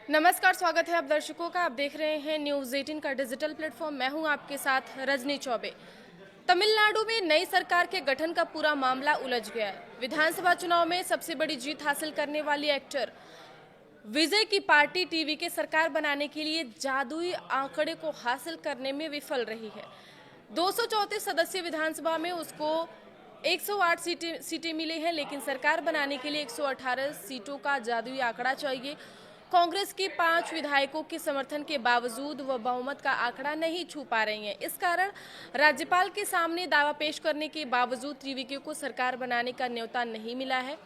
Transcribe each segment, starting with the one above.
नमस्कार, स्वागत है आप दर्शकों का। आप देख रहे हैं न्यूज़ 18 का डिजिटल प्लेटफॉर्म। मैं हूं आपके साथ रजनी चौबे। तमिलनाडु में नई सरकार के गठन का पूरा मामला उलझ गया है। विधानसभा चुनाव में सबसे बड़ी जीत हासिल करने वाली एक्टर विजय की पार्टी टीवी के सरकार बनाने के लिए जादुई आंकड़े को हासिल करने में विफल रही है। 234 सदस्यीय विधानसभा में उसको 108 सीटें मिली हैं, लेकिन सरकार बनाने के लिए 118 सीटों का जादुई आंकड़ा चाहिए। कांग्रेस के 5 विधायकों के समर्थन के बावजूद वह बहुमत का आंकड़ा नहीं छू पा रही हैं। इस कारण राज्यपाल के सामने दावा पेश करने के बावजूद टीवीके को सरकार बनाने का न्योता नहीं मिला है।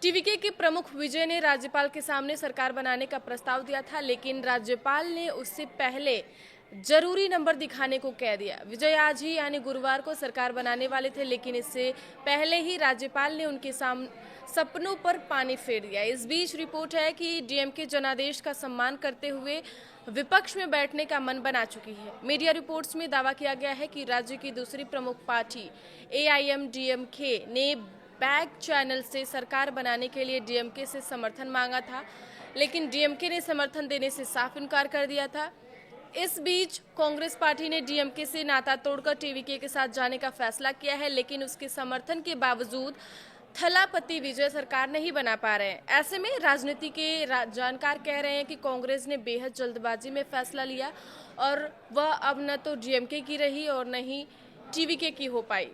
टीवीके के प्रमुख विजय ने राज्यपाल के सामने सरकार बनाने का प्रस्ताव दिया था, लेकिन राज्यपाल ने उससे पहले जरूरी नंबर दिखाने को कह दिया। विजय आज ही यानी गुरुवार को सरकार बनाने वाले थे, लेकिन इससे पहले ही राज्यपाल ने उनके सपनों पर पानी फेर दिया। इस बीच रिपोर्ट है कि डीएमके जनादेश का सम्मान करते हुए विपक्ष में बैठने का मन बना चुकी है। मीडिया रिपोर्ट्स में दावा किया गया है कि राज्य की दूसरी प्रमुख पार्टी एआईएमडीएमके ने बैक चैनल से सरकार बनाने के लिए डीएमके से समर्थन मांगा था, लेकिन डीएमके ने समर्थन देने से साफ इनकार कर दिया था। इस बीच कांग्रेस पार्टी ने डीएमके से नाता तोड़कर टीवीके के साथ जाने का फैसला किया है, लेकिन उसके समर्थन के बावजूद थलापति विजय सरकार नहीं बना पा रहे हैं। ऐसे में राजनीति के जानकार कह रहे हैं कि कांग्रेस ने बेहद जल्दबाजी में फैसला लिया और वह अब न तो डीएमके की रही और न ही टीवीके की हो पाई।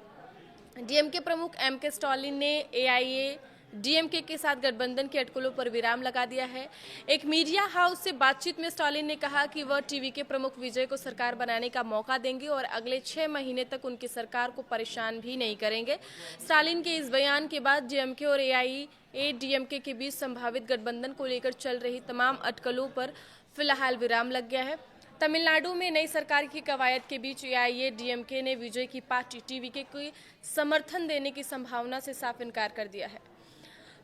डीएमके प्रमुख एमके स्टालिन ने एआईएडीएमके के साथ गठबंधन के अटकलों पर विराम लगा दिया है। एक मीडिया हाउस से बातचीत में स्टालिन ने कहा कि वह टीवीके प्रमुख विजय को सरकार बनाने का मौका देंगे और अगले 6 महीने तक उनकी सरकार को परेशान भी नहीं करेंगे। स्टालिन के इस बयान के बाद डीएमके और एआईएडीएमके के बीच संभावित गठबंधन को लेकर चल रही तमाम अटकलों पर फिलहाल विराम लग गया है। तमिलनाडु में नई सरकार की कवायद के बीच एआईएडीएमके ने विजय की पार्टी टीवीके को समर्थन देने की संभावना से साफ इनकार कर दिया है।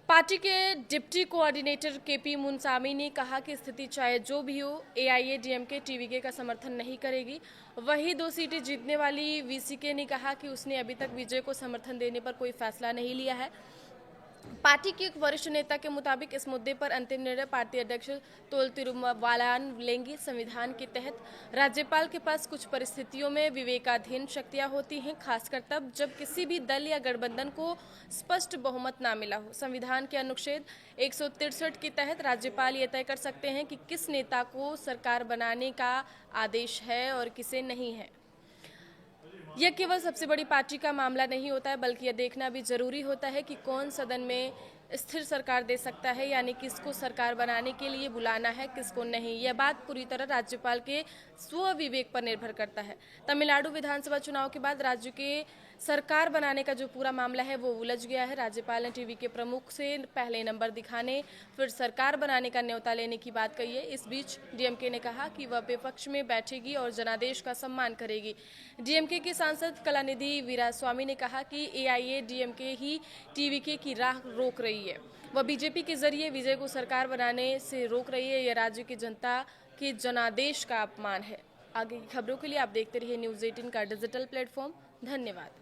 पार्टी के डिप्टी कोऑर्डिनेटर केपी मुनसामी ने कहा कि स्थिति चाहे जो भी हो, एआईएडीएमके टीवीके का समर्थन नहीं करेगी। वही 2 सीटें जीतने वाली वीसीके ने कहा कि उसने अभी तक विजय को समर्थन देने पर कोई फैसला नहीं लिया है। पार्टी के एक वरिष्ठ नेता के मुताबिक इस मुद्दे पर अंतिम निर्णय पार्टी अध्यक्ष तोल तिरुमावलान लेंगे। संविधान के तहत राज्यपाल के पास कुछ परिस्थितियों में विवेकाधीन शक्तियां होती हैं, खासकर तब जब किसी भी दल या गठबंधन को स्पष्ट बहुमत ना मिला हो। संविधान के अनुच्छेद 163 के तहत राज्यपाल ये तय कर सकते हैं कि किस नेता को सरकार बनाने का आदेश है और किसे नहीं है। यह केवल सबसे बड़ी पार्टी का मामला नहीं होता है, बल्कि यह देखना भी जरूरी होता है कि कौन सदन में स्थिर सरकार दे सकता है, यानी किसको सरकार बनाने के लिए बुलाना है, किसको नहीं। यह बात पूरी तरह राज्यपाल के स्व विवेक पर निर्भर करता है। तमिलनाडु विधानसभा चुनाव के बाद राज्य के सरकार बनाने का जो पूरा मामला है वो उलझ गया है। राज्यपाल ने टीवी के प्रमुख से पहले नंबर दिखाने फिर सरकार बनाने का न्योता लेने की बात कही है। इस बीच डीएमके ने कहा कि वह विपक्ष में बैठेगी और जनादेश का सम्मान करेगी। डीएमके के सांसद कलानिधि वीरास्वामी ने कहा कि एआईएडीएमके ही टीवीके की राह रोक रही है। वह बीजेपी के जरिए विजय को सरकार बनाने से रोक रही है। यह राज्य की जनता के जनादेश का अपमान है। आगे की खबरों के लिए आप देखते रहिए न्यूज़ 18 का डिजिटल प्लेटफॉर्म। धन्यवाद।